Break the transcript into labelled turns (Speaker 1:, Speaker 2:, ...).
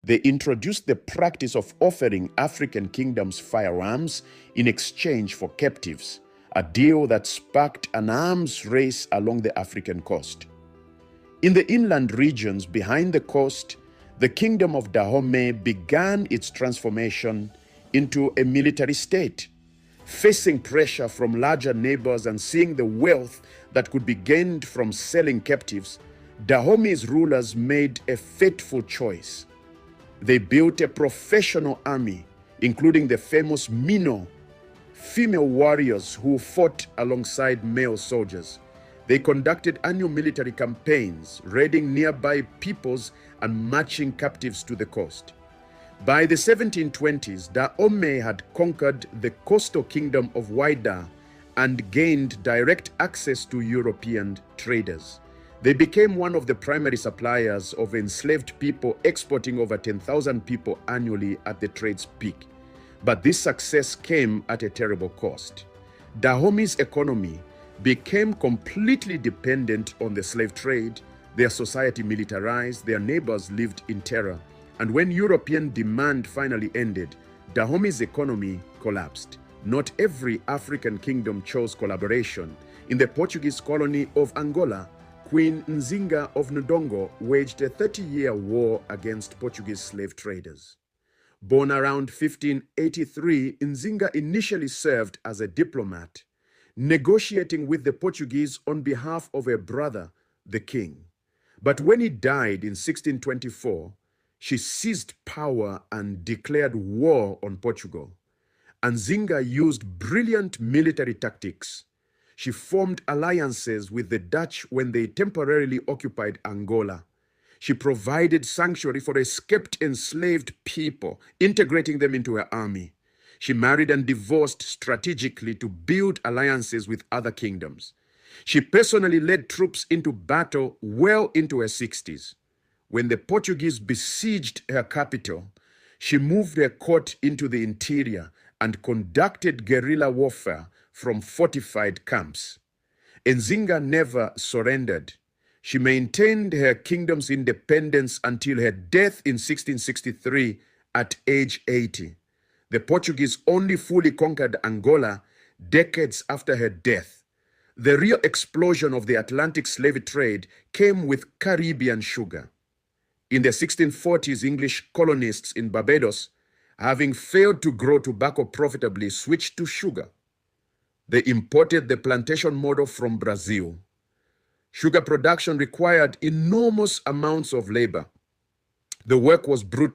Speaker 1: They introduced the practice of offering African kingdoms firearms in exchange for captives, a deal that sparked an arms race along the African coast. In the inland regions behind the coast, the kingdom of Dahomey began its transformation into a military state. Facing pressure from larger neighbors and seeing the wealth that could be gained from selling captives, Dahomey's rulers made a fateful choice. They built a professional army, including the famous Mino, female warriors who fought alongside male soldiers. They conducted annual military campaigns, raiding nearby peoples and marching captives to the coast. By the 1720s, Dahomey had conquered the coastal kingdom of Whydah and gained direct access to European traders. They became one of the primary suppliers of enslaved people, exporting over 10,000 people annually at the trade's peak. But this success came at a terrible cost. Dahomey's economy became completely dependent on the slave trade. Their society militarized, their neighbors lived in terror. And when European demand finally ended, Dahomey's economy collapsed. Not every African kingdom chose collaboration. In the Portuguese colony of Angola, Queen Nzinga of Ndongo waged a 30-year war against Portuguese slave traders. Born around 1583, Nzinga initially served as a diplomat, negotiating with the Portuguese on behalf of her brother, the king. But when he died in 1624, she seized power and declared war on Portugal. Nzinga used brilliant military tactics. She formed alliances with the Dutch when they temporarily occupied Angola. She provided sanctuary for escaped enslaved people, integrating them into her army. She married and divorced strategically to build alliances with other kingdoms. She personally led troops into battle well into her 60s. When the Portuguese besieged her capital, she moved her court into the interior and conducted guerrilla warfare from fortified camps. Nzinga never surrendered. She maintained her kingdom's independence until her death in 1663 at age 80. The Portuguese only fully conquered Angola decades after her death. The real explosion of the Atlantic slave trade came with Caribbean sugar. In the 1640s, English colonists in Barbados, having failed to grow tobacco profitably, switched to sugar. They imported the plantation model from Brazil. Sugar production required enormous amounts of labor. The work was brutal.